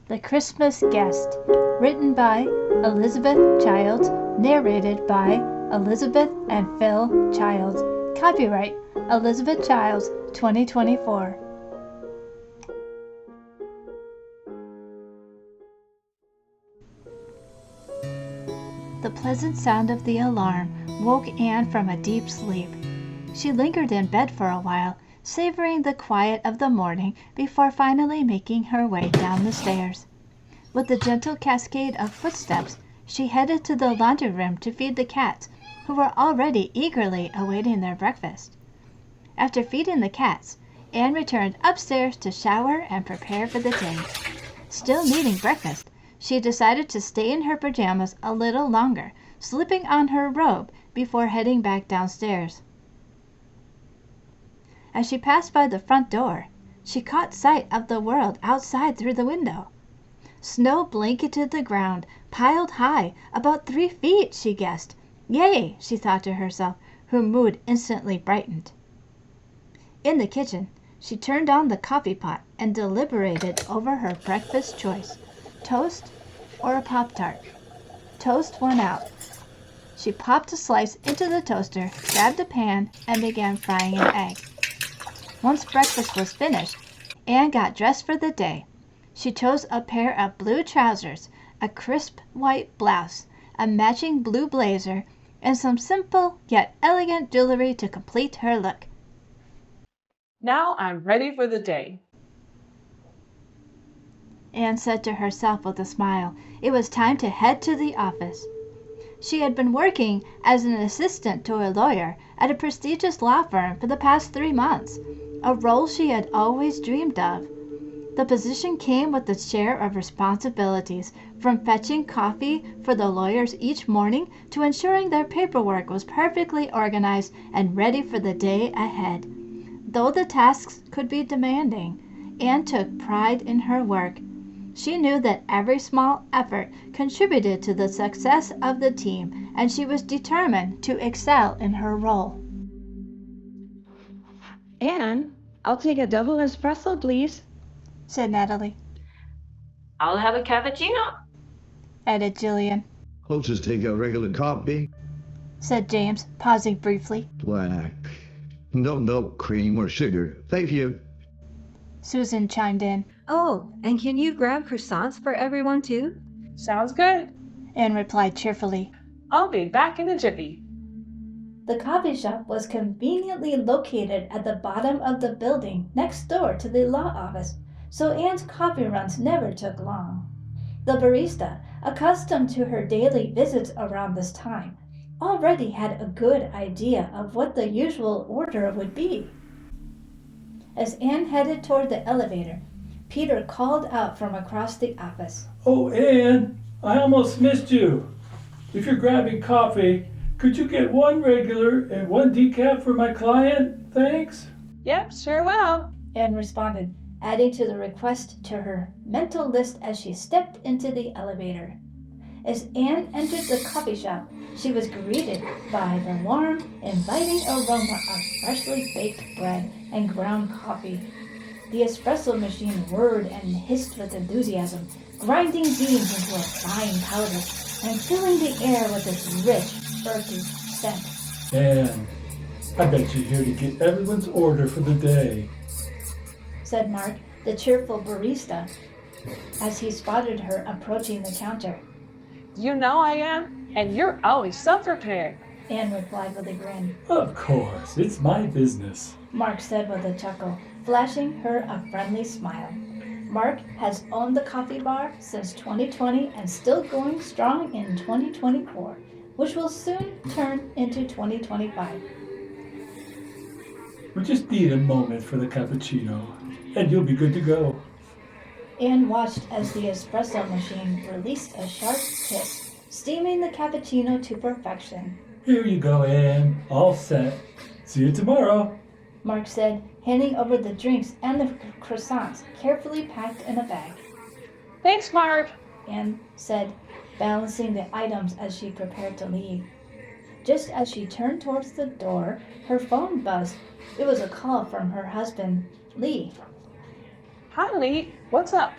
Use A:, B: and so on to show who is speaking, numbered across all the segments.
A: The Christmas Guest, written by Elizabeth Childs, narrated by Elizabeth and Phil Childs. Copyright Elizabeth Childs 2024. The pleasant sound of the alarm woke Anne from a deep sleep. She lingered in bed for a while, savoring the quiet of the morning before finally making her way down the stairs. With a gentle cascade of footsteps, she headed to the laundry room to feed the cats, who were already eagerly awaiting their breakfast. After feeding the cats, Anne returned upstairs to shower and prepare for the day. Still needing breakfast, she decided to stay in her pajamas a little longer, slipping on her robe before heading back downstairs. As she passed by the front door, she caught sight of the world outside through the window. Snow blanketed the ground, piled high, about 3 feet, she guessed. Yay, she thought to herself, her mood instantly brightened. In the kitchen, she turned on the coffee pot and deliberated over her breakfast choice, toast or a Pop-Tart. Toast won out. She popped a slice into the toaster, grabbed a pan, and began frying an egg. Once breakfast was finished, Anne got dressed for the day. She chose a pair of blue trousers, a crisp white blouse, a matching blue blazer, and some simple yet elegant jewelry to complete her look.
B: Now I'm ready for the day,
A: Anne said to herself with a smile. It was time to head to the office. She had been working as an assistant to a lawyer at a prestigious law firm for the past 3 months, a role she had always dreamed of. The position came with its share of responsibilities, from fetching coffee for the lawyers each morning to ensuring their paperwork was perfectly organized and ready for the day ahead. Though the tasks could be demanding, Anne took pride in her work. She knew that every small effort contributed to the success of the team, and she was determined to excel in her role.
C: Anne, I'll take a double espresso, please,
A: said Natalie.
B: I'll have a cappuccino,
A: added Jillian.
D: I'll just take a regular coffee.
A: Said James, pausing briefly.
D: Black. No milk, cream, or sugar. Thank you.
A: Susan chimed in.
C: Oh, and can you grab croissants for everyone too?
B: Sounds good.
A: Anne replied cheerfully.
B: I'll be back in a jiffy.
A: The coffee shop was conveniently located at the bottom of the building next door to the law office, so Anne's coffee runs never took long. The barista, accustomed to her daily visits around this time, already had a good idea of what the usual order would be. As Anne headed toward the elevator, Peter called out from across the office.
E: Oh, Anne, I almost missed you. If you're grabbing coffee, could you get 1 regular and 1 decaf for my client? Thanks.
B: Yep, sure will.
A: Anne responded, adding to the request to her mental list as she stepped into the elevator. As Anne entered the coffee shop, she was greeted by the warm, inviting aroma of freshly baked bread and ground coffee. The espresso machine whirred and hissed with enthusiasm, grinding beans into a fine powder and filling the air with its rich, earthy scent.
E: Anne, I bet you're here to get everyone's order for the day,
A: said Mark, the cheerful barista, as he spotted her approaching the counter.
B: You know I am, and you're always so prepared.
A: Anne replied with a grin.
E: Of course, it's my business,
A: Mark said with a chuckle, flashing her a friendly smile. Mark has owned the coffee bar since 2020 and still going strong in 2024, which will soon turn into 2025.
E: We just need a moment for the cappuccino, and you'll be good to go.
A: Anne watched as the espresso machine released a sharp hiss, steaming the cappuccino to perfection.
E: Here you go, Anne. All set. See you tomorrow,
A: Mark said, handing over the drinks and the croissants carefully packed in a bag.
B: Thanks, Mark,
A: Anne said, balancing the items as she prepared to leave. Just as she turned towards the door, her phone buzzed. It was a call from her husband, Lee.
B: Hi, Lee. What's up?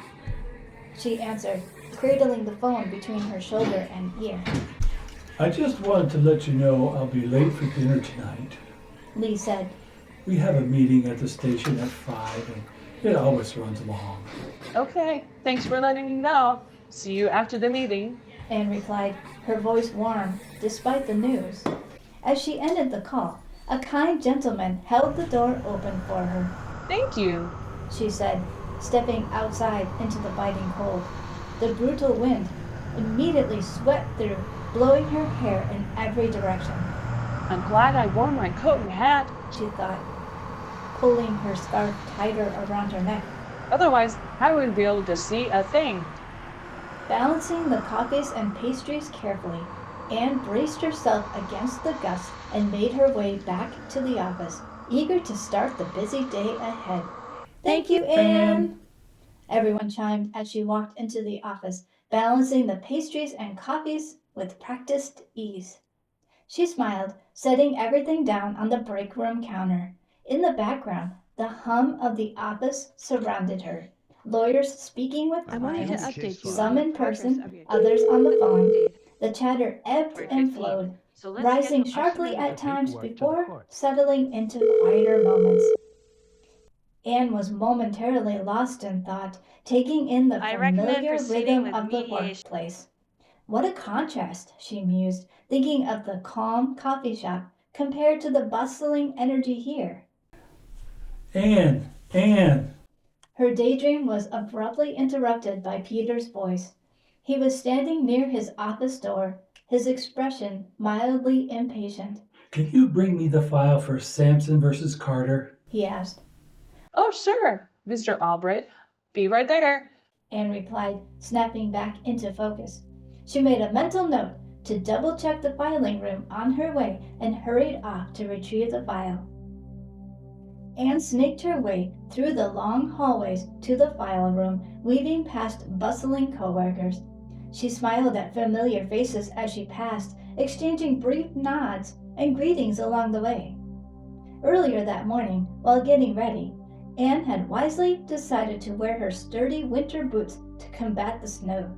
A: she answered, cradling the phone between her shoulder and ear.
E: I just wanted to let you know I'll be late for dinner tonight.
A: Lee said.
E: We have a meeting at the station at 5 and it always runs long.
B: Okay, thanks for letting me know. See you after the meeting.
A: Anne replied, her voice warm despite the news. As she ended the call, a kind gentleman held the door open for her.
B: Thank you.
A: She said, stepping outside into the biting cold. The brutal wind immediately swept through, blowing her hair in every direction.
B: I'm glad I wore my coat and hat.
A: She thought, pulling her scarf tighter around her neck.
B: Otherwise, I wouldn't be able to see a thing.
A: Balancing the coffees and pastries carefully, Anne braced herself against the gust and made her way back to the office, eager to start the busy day ahead. Thank you, Anne! Everyone chimed as she walked into the office, balancing the pastries and coffees with practiced ease. She smiled, setting everything down on the break room counter. In the background, the hum of the office surrounded her. Lawyers speaking with
C: I wanted to
A: clients,
C: update you
A: some
C: on the
A: in
C: progress
A: person,
C: of your
A: others on the phone.
C: date
A: The chatter ebbed
C: for
A: and
C: 15.
A: flowed,
C: So let's
A: rising
C: schedule-
A: sharply at times before settling into quieter moments. Anne was momentarily lost in thought, taking in the
C: I recommend
A: familiar
C: proceeding
A: rhythm
C: with
A: of the
C: mediation.
A: workplace. What a contrast, she mused, thinking of the calm coffee shop compared to the bustling energy here.
E: Anne!
A: Her daydream was abruptly interrupted by Peter's voice. He was standing near his office door, his expression mildly impatient.
E: Can you bring me the file for Sampson versus Carter?
A: He asked.
B: Oh, sure, Mr. Albright. Be right there.
A: Anne replied, snapping back into focus. She made a mental note to double-check the filing room on her way and hurried off to retrieve the file. Anne snaked her way through the long hallways to the file room, weaving past bustling coworkers. She smiled at familiar faces as she passed, exchanging brief nods and greetings along the way. Earlier that morning, while getting ready, Anne had wisely decided to wear her sturdy winter boots to combat the snow.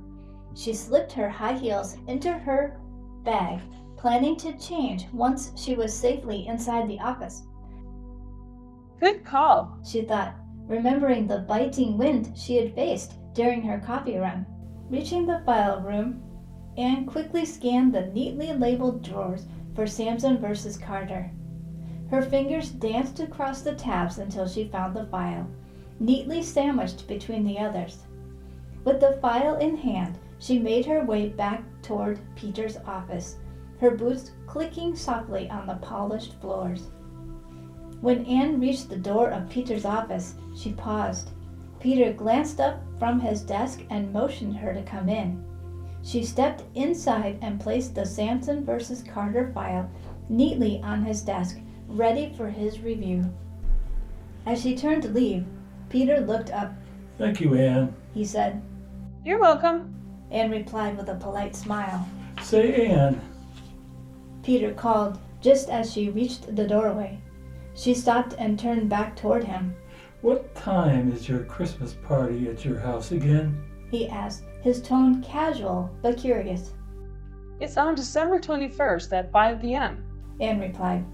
A: She slipped her high heels into her bag, planning to change once she was safely inside the office.
B: Good call.
A: She thought, remembering the biting wind she had faced during her coffee run. Reaching the file room, Anne quickly scanned the neatly labeled drawers for Sampson versus Carter. Her fingers danced across the tabs until she found the file, neatly sandwiched between the others. With the file in hand, she made her way back toward Peter's office, her boots clicking softly on the polished floors. When Anne reached the door of Peter's office, she paused. Peter glanced up from his desk and motioned her to come in. She stepped inside and placed the Sampson versus Carter file neatly on his desk, ready for his review. As she turned to leave, Peter looked up.
E: Thank you, Anne.
A: He said.
B: You're welcome.
A: Anne replied with a polite smile.
E: Say, Anne.
A: Peter called just as she reached the doorway. She stopped and turned back toward him.
E: What time is your Christmas party at your house again?
A: He asked, his tone casual but curious.
B: It's on December 21st at 5 p.m.
A: Anne replied.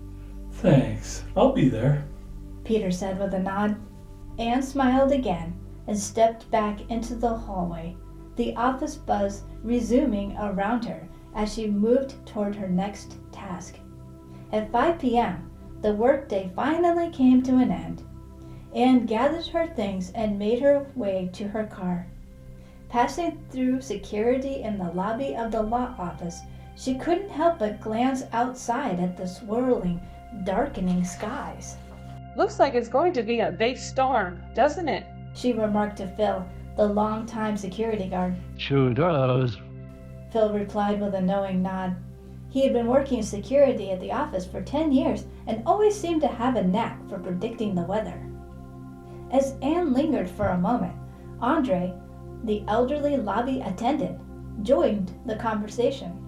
E: Thanks. I'll be there.
A: Peter said with a nod. Anne smiled again and stepped back into the hallway, the office buzz resuming around her as she moved toward her next task. At 5 p.m., the workday finally came to an end. Anne gathered her things and made her way to her car. Passing through security in the lobby of the law office, she couldn't help but glance outside at the swirling, darkening skies.
B: Looks like it's going to be a big storm, doesn't it?
A: She remarked to Phil, the longtime security guard.
D: Sure does.
A: Phil replied with a knowing nod. He had been working security at the office for 10 years and always seemed to have a knack for predicting the weather. As Anne lingered for a moment, Andre, the elderly lobby attendant, joined the conversation.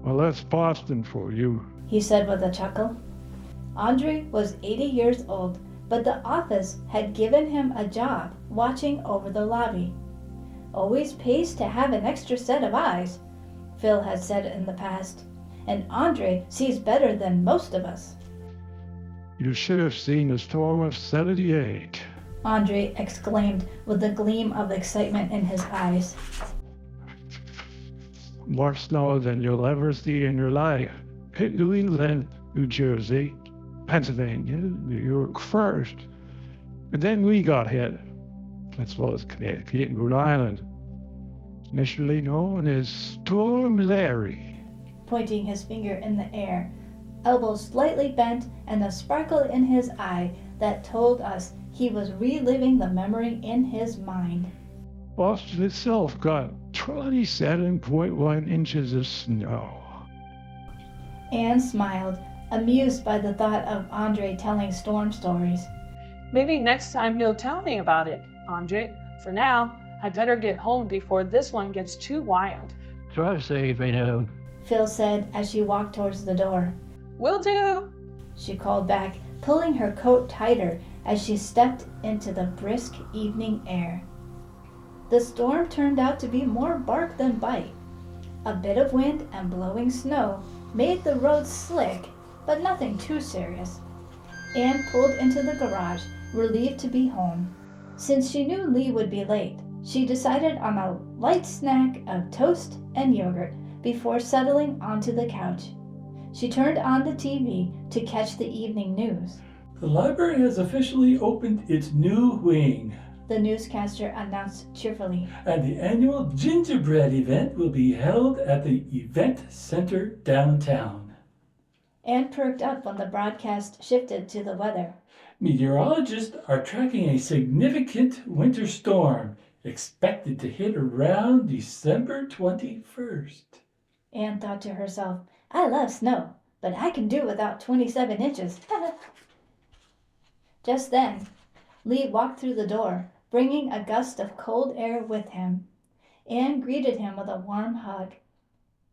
D: Well, that's Boston for you.
A: He said with a chuckle. Andre was 80 years old, but the office had given him a job watching over the lobby. always pays to have an extra set of eyes, Phil had said in the past. And Andre sees better than most of us.
D: You should have seen the storm of 78.
A: Andre exclaimed with a gleam of excitement in his eyes.
D: More snow than you'll ever see in your life. Hit New England, New Jersey, Pennsylvania, New York first. And then we got hit, as well as Connecticut and Rhode Island. Initially known as Storm Larry.
A: Pointing his finger in the air, elbows slightly bent and a sparkle in his eye that told us he was reliving the memory in his mind.
D: Boston itself got 27.1 inches of snow.
A: Anne smiled, amused by the thought of Andre telling storm stories.
B: Maybe next time you'll tell me about it, Andre. For now, I better get home before this one gets too wild.
D: Drive safe, Anna.
A: Phil said as she walked towards the door.
B: Will do.
A: She called back, pulling her coat tighter as she stepped into the brisk evening air. The storm turned out to be more bark than bite. A bit of wind and blowing snow made the roads slick, but nothing too serious. Anne pulled into the garage, relieved to be home. Since she knew Lee would be late, she decided on a light snack of toast and yogurt before settling onto the couch. She turned on the TV to catch the evening news.
E: The library has officially opened its new wing,
A: The newscaster announced cheerfully.
E: and the annual gingerbread event will be held at the event center downtown.
A: Anne perked up when the broadcast shifted to the weather.
E: Meteorologists are tracking a significant winter storm expected to hit around December 21st.
A: Anne thought to herself, I love snow, but I can do without 27 inches. Just then, Lee walked through the door, bringing a gust of cold air with him. Anne greeted him with a warm hug.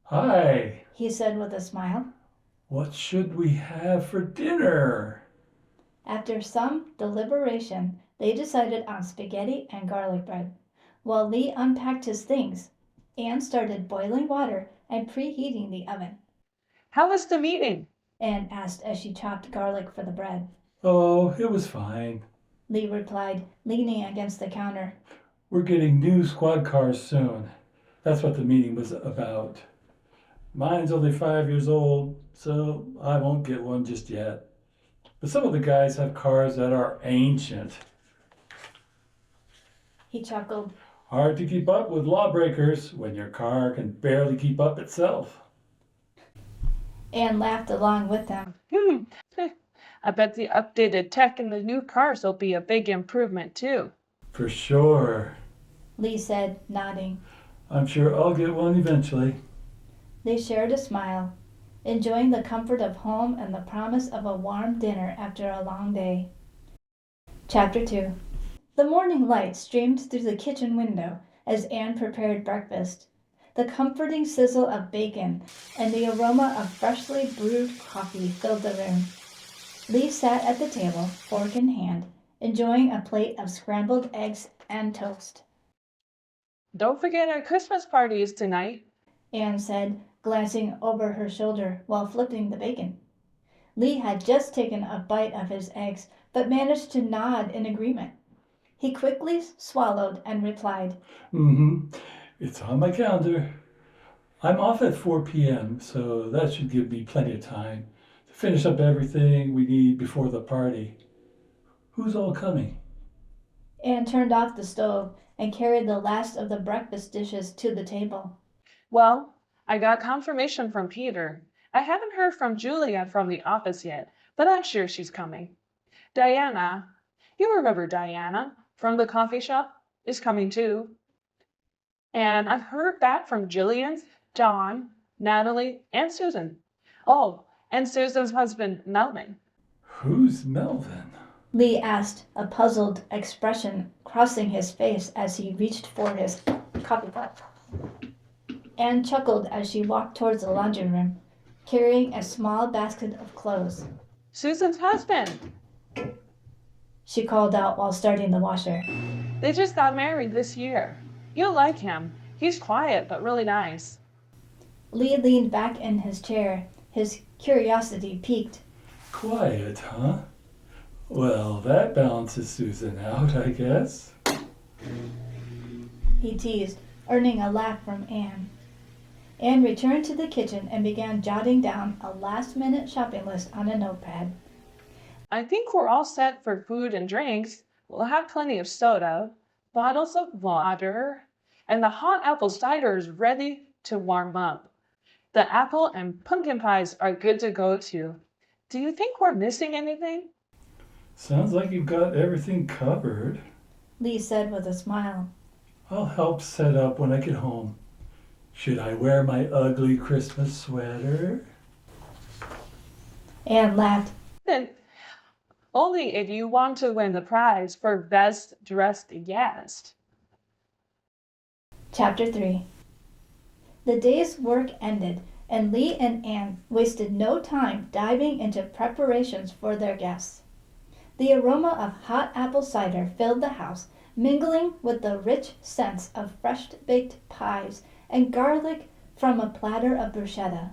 E: Hi,
A: He said with a smile.
E: what should we have for dinner?
A: After some deliberation, they decided on spaghetti and garlic bread. While Lee unpacked his things, Anne started boiling water and preheating the oven.
B: How was the meeting?
A: Anne asked as she chopped garlic for the bread.
E: Oh, it was fine.
A: Lee replied, leaning against the counter.
E: We're getting new squad cars soon. That's what the meeting was about. Mine's only 5 years old, so I won't get one just yet. But some of the guys have cars that are ancient.
A: He chuckled.
E: Hard to keep up with lawbreakers when your car can barely keep up itself.
A: Anne laughed along with them.
B: I bet the updated tech in the new cars will be a big improvement too.
E: For sure.
A: Lee said, nodding.
E: I'm sure I'll get one eventually.
A: They shared a smile, enjoying the comfort of home and the promise of a warm dinner after a long day. Chapter 2. The morning light streamed through the kitchen window as Anne prepared breakfast. The comforting sizzle of bacon and the aroma of freshly brewed coffee filled the room. Lee sat at the table, fork in hand, enjoying a plate of scrambled eggs and toast.
B: Don't forget our Christmas party is tonight.
A: Anne said, glancing over her shoulder while flipping the bacon. Lee had just taken a bite of his eggs, but managed to nod in agreement. He quickly swallowed and replied,
E: It's on my calendar. I'm off at 4 p.m., so that should give me plenty of time to finish up everything we need before the party. Who's all coming?
A: Anne turned off the stove and carried the last of the breakfast dishes to the table.
B: Well, I got confirmation from Peter. I haven't heard from Julia from the office yet, but I'm sure she's coming. Diana, you remember Diana from the coffee shop, is coming too. And I've heard back from Jillian, John, Natalie, and Susan. Oh, and Susan's husband, Melvin.
E: Who's Melvin?
A: Lee asked, a puzzled expression crossing his face as he reached for his coffee pot. Anne chuckled as she walked towards the laundry room, carrying a small basket of clothes.
B: Susan's husband.
A: She called out while starting the washer.
B: They just got married this year. You'll like him. He's quiet but really nice.
A: Lee leaned back in his chair, his curiosity piqued.
E: Quiet, huh? Well, that balances Susan out, I guess.
A: He teased, earning a laugh from Anne. Anne returned to the kitchen and began jotting down a last-minute shopping list on a notepad.
B: I think we're all set for food and drinks. We'll have plenty of soda, bottles of water, and the hot apple cider is ready to warm up. The apple and pumpkin pies are good to go too. Do you think we're missing anything?
E: Sounds like you've got everything covered.
A: Lee said with a smile.
E: I'll help set up when I get home. Should I wear my ugly Christmas sweater?
A: Anne laughed.
B: Then only if you want to win the prize for best dressed guest.
A: Chapter 3. The day's work ended, and Lee and Anne wasted no time diving into preparations for their guests. The aroma of hot apple cider filled the house, mingling with the rich scents of fresh-baked pies and garlic from a platter of bruschetta.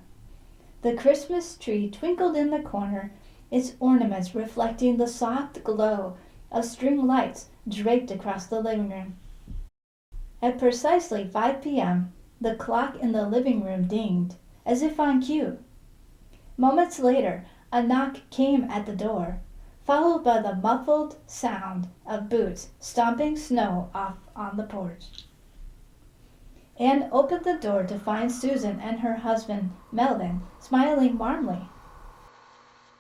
A: The Christmas tree twinkled in the corner, its ornaments reflecting the soft glow of string lights draped across the living room. At precisely 5 p.m., the clock in the living room dinged, as if on cue. Moments later, a knock came at the door, followed by the muffled sound of boots stomping snow off on the porch. Anne opened the door to find Susan and her husband, Melvin, smiling warmly.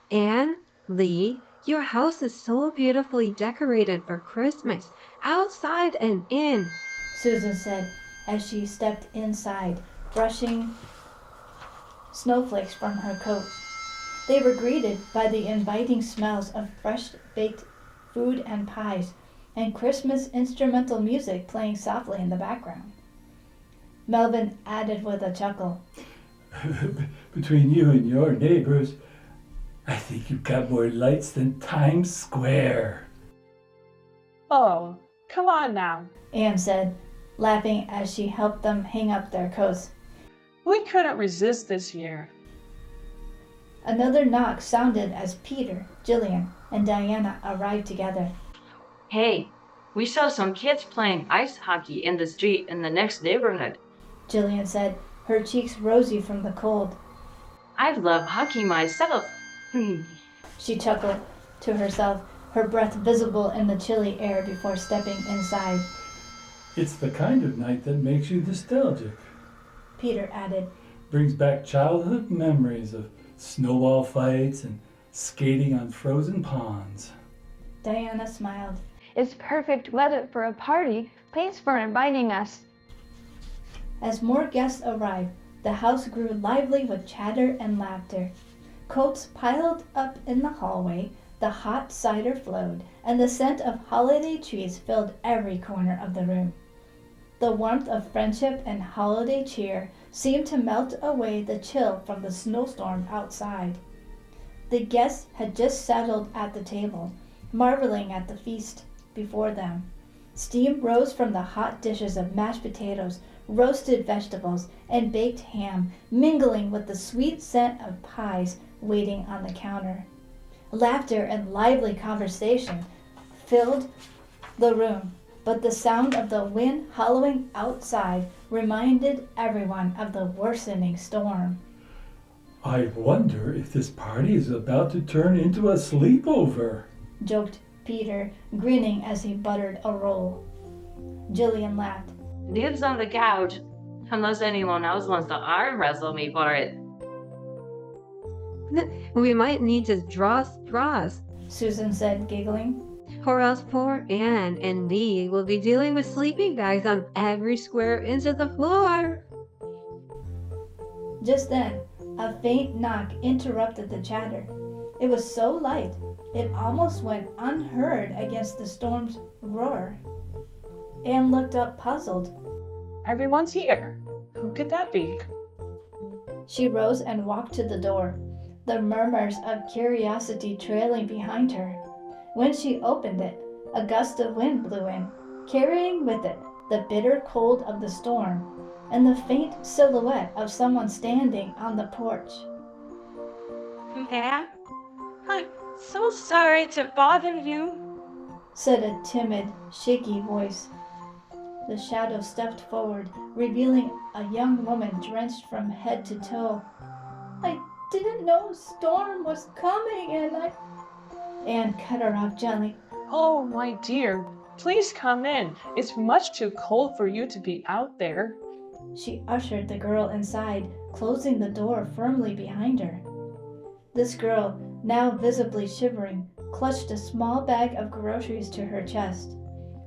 C: Anne, Lee, your house is so beautifully decorated for Christmas, outside and in,
A: Susan said as she stepped inside, brushing snowflakes from her coat. They were greeted by the inviting smells of fresh-baked food and pies, and Christmas instrumental music playing softly in the background. Melvin added with a chuckle.
E: Between you and your neighbors, I think you've got more lights than Times Square.
B: Oh, come on now.
A: Anne said, laughing as she helped them hang up their coats.
B: We couldn't resist this year.
A: Another knock sounded as Peter, Jillian, and Diana arrived together.
F: Hey, we saw some kids playing ice hockey in the street in the next neighborhood.
A: Jillian said, her cheeks rosy from the cold.
F: I love hockey myself.
A: She chuckled to herself, her breath visible in the chilly air before stepping inside.
E: It's the kind of night that makes you nostalgic.
A: Peter added.
E: Brings back childhood memories of snowball fights and skating on frozen ponds.
A: Diana smiled.
G: It's perfect weather for a party. Thanks for inviting us.
A: As more guests arrived, the house grew lively with chatter and laughter. Coats piled up in the hallway, the hot cider flowed, and the scent of holiday trees filled every corner of the room. The warmth of friendship and holiday cheer seemed to melt away the chill from the snowstorm outside. The guests had just settled at the table, marveling at the feast before them. Steam rose from the hot dishes of mashed potatoes, roasted vegetables, and baked ham, mingling with the sweet scent of pies waiting on the counter. Laughter and lively conversation filled the room, but the sound of the wind howling outside reminded everyone of the worsening storm.
E: I wonder if this party is about to turn into a sleepover,
A: joked Peter, grinning as he buttered a roll. Jillian laughed.
F: Dibs on the couch, unless anyone else wants to arm wrestle me for it.
C: We might need to draw straws,
A: Susan said, giggling.
C: or else poor Anne and Lee will be dealing with sleeping bags on every square inch of the floor.
A: Just then, a faint knock interrupted the chatter. It was so light, it almost went unheard against the storm's roar. Anne looked up puzzled.
B: Everyone's here. Who could that be?
A: She rose and walked to the door, the murmurs of curiosity trailing behind her. When she opened it, a gust of wind blew in, carrying with it the bitter cold of the storm, and the faint silhouette of someone standing on the porch.
C: Ma'am, I'm so sorry to bother you,
A: said a timid, shaky voice. The shadow stepped forward, revealing a young woman drenched from head to toe. I didn't know a storm was coming, and Anne cut her off gently.
B: Oh, my dear, please come in. It's much too cold for you to be out there.
A: She ushered the girl inside, closing the door firmly behind her. This girl, now visibly shivering, clutched a small bag of groceries to her chest.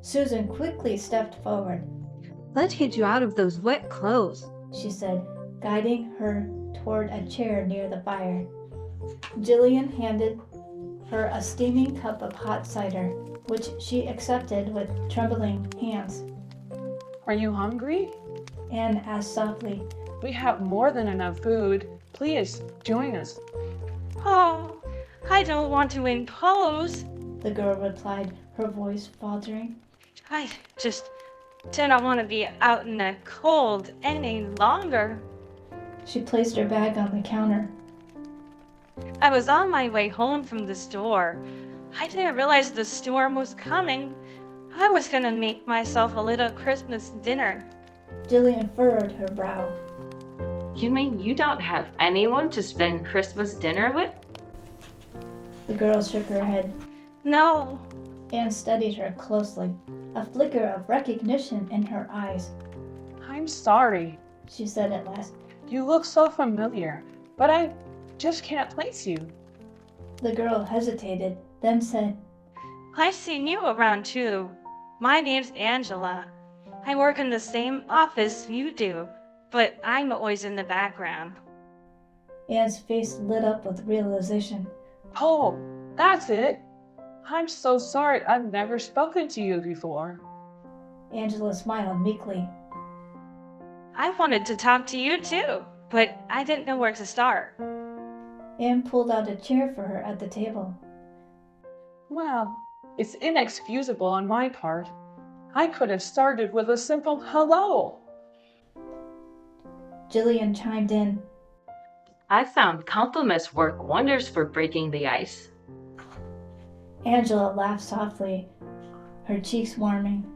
A: Susan quickly stepped forward.
C: Let's get you out of those wet clothes,
A: she said, guiding her toward a chair near the fire. Jillian handed her a steaming cup of hot cider, which she accepted with trembling hands.
B: Are you hungry?
A: Anne asked softly.
B: We have more than enough food. Please, join us.
C: Oh, I don't want to impose,
A: the girl replied, her voice faltering.
C: I just didn't want to be out in the cold any longer.
A: She placed her bag on the counter.
C: I was on my way home from the store. I didn't realize the storm was coming. I was gonna make myself a little Christmas dinner.
A: Jillian furrowed her brow.
F: You mean you don't have anyone to spend Christmas dinner with?
A: The girl shook her head.
C: No.
A: Anne studied her closely, a flicker of recognition in her eyes.
B: I'm sorry,
A: she said at last.
B: You look so familiar, but I just can't place you.
A: The girl hesitated, then said,
C: I've seen you around too. My name's Angela. I work in the same office you do, but I'm always in the background.
A: Anne's face lit up with realization.
B: Oh, that's it. I'm so sorry I've never spoken to you before.
A: Angela smiled meekly.
C: I wanted to talk to you too, but I didn't know where to start.
A: Anne pulled out a chair for her at the table.
B: Well, it's inexcusable on my part. I could have started with a simple hello.
A: Jillian chimed in.
F: I found compliments work wonders for breaking the ice.
A: Angela laughed softly, her cheeks warming.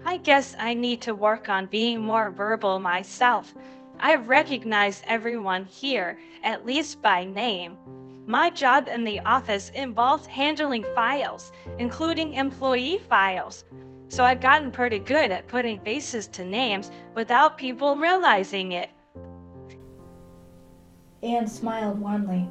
C: I guess I need to work on being more verbal myself. I recognize everyone here, at least by name. My job in the office involves handling files, including employee files. So I've gotten pretty good at putting faces to names without people realizing it.
A: Anne smiled warmly.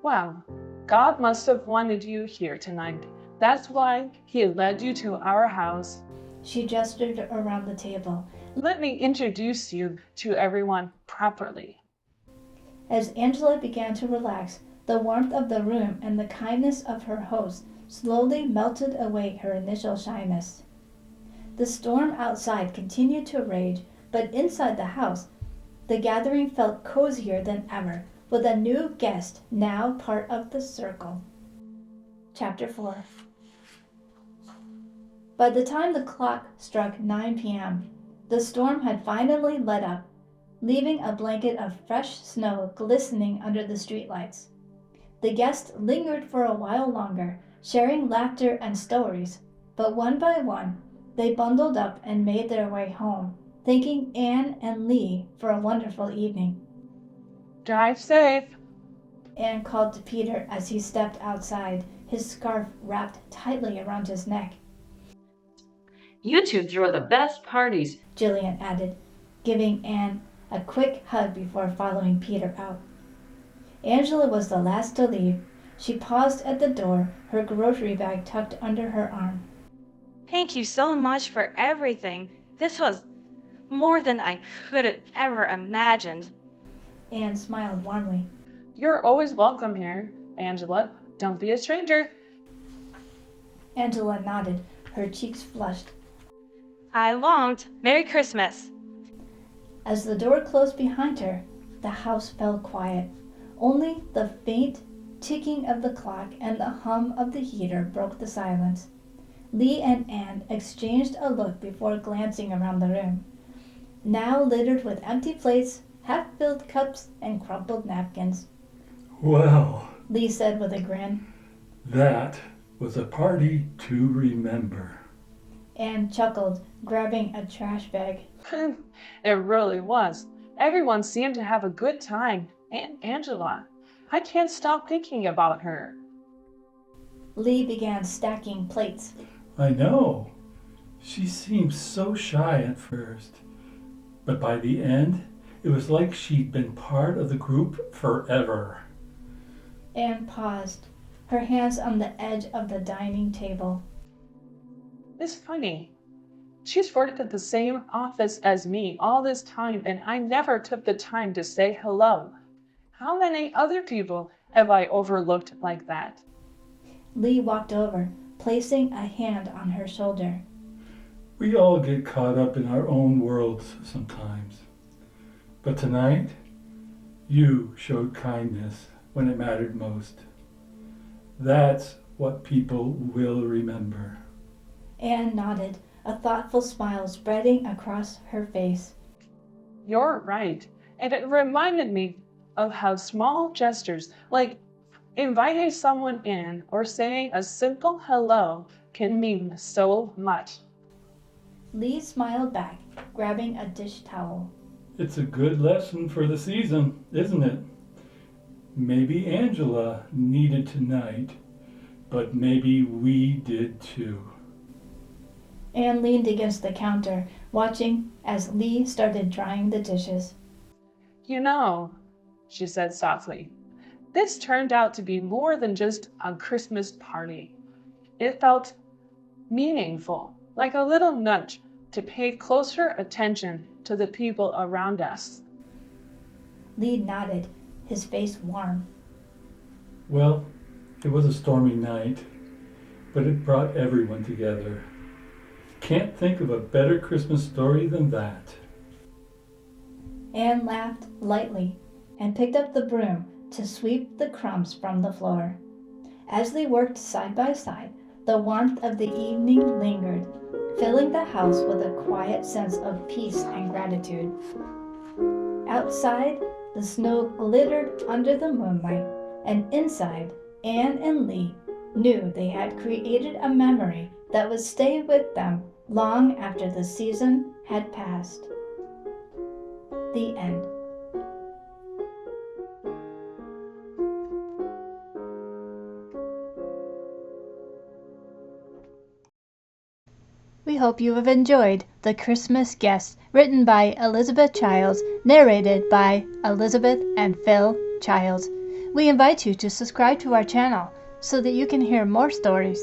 B: Wow, God must have wanted you here tonight. That's why He led you to our house.
A: She gestured around the table.
B: Let me introduce you to everyone properly.
A: As Angela began to relax, the warmth of the room and the kindness of her host slowly melted away her initial shyness. The storm outside continued to rage, but inside the house, the gathering felt cozier than ever, with a new guest now part of the circle. Chapter 4. By the time the clock struck 9 p.m., the storm had finally let up, leaving a blanket of fresh snow glistening under the streetlights. The guests lingered for a while longer, sharing laughter and stories, but one by one, they bundled up and made their way home, thanking Anne and Lee for a wonderful evening.
B: Drive safe.
A: Anne called to Peter as he stepped outside, his scarf wrapped tightly around his neck.
F: You two throw the best parties,
A: Jillian added, giving Anne a quick hug before following Peter out. Angela was the last to leave. She paused at the door, her grocery bag tucked under her arm.
C: Thank you so much for everything. This was more than I could have ever imagined.
A: Anne smiled warmly.
B: You're always welcome here, Angela. Don't be a stranger.
A: Angela nodded, her cheeks flushed.
C: I won't. Merry Christmas.
A: As the door closed behind her, the house fell quiet. Only the faint ticking of the clock and the hum of the heater broke the silence. Lee and Anne exchanged a look before glancing around the room, now littered with empty plates, half-filled cups, and crumpled napkins.
E: Well,
A: Lee said with a grin.
E: That was a party to remember.
A: Anne chuckled, grabbing a trash bag.
B: It really was. Everyone seemed to have a good time. And Angela. I can't stop thinking about her.
A: Lee began stacking plates.
E: I know. She seemed so shy at first. But by the end, it was like she'd been part of the group forever.
A: Anne paused, her hands on the edge of the dining table.
B: It's funny. She's worked at the same office as me all this time, and I never took the time to say hello. How many other people have I overlooked like that?
A: Lee walked over, placing a hand on her shoulder.
E: We all get caught up in our own worlds sometimes. But tonight, you showed kindness when it mattered most. That's what people will remember.
A: Anne nodded, a thoughtful smile spreading across her face.
B: You're right. And it reminded me of how small gestures, like inviting someone in or saying a simple hello, can mean so much.
A: Lee smiled back, grabbing a dish towel.
E: It's a good lesson for the season, isn't it? Maybe Angela needed tonight, but maybe we did too.
A: Anne leaned against the counter, watching as Lee started drying the dishes.
B: You know, she said softly, this turned out to be more than just a Christmas party. It felt meaningful, like a little nudge to pay closer attention to the people around us.
A: Lee nodded, his face warm.
E: Well, it was a stormy night, but it brought everyone together. Can't think of a better Christmas story than that.
A: Anne laughed lightly and picked up the broom to sweep the crumbs from the floor. As they worked side by side, the warmth of the evening lingered, filling the house with a quiet sense of peace and gratitude. Outside, the snow glittered under the moonlight, and inside, Anne and Lee knew they had created a memory that would stay with them long after the season had passed. The end. We hope you have enjoyed The Christmas Guest, written by Elizabeth Childs, narrated by Elizabeth and Phil Childs. We invite you to subscribe to our channel so that you can hear more stories.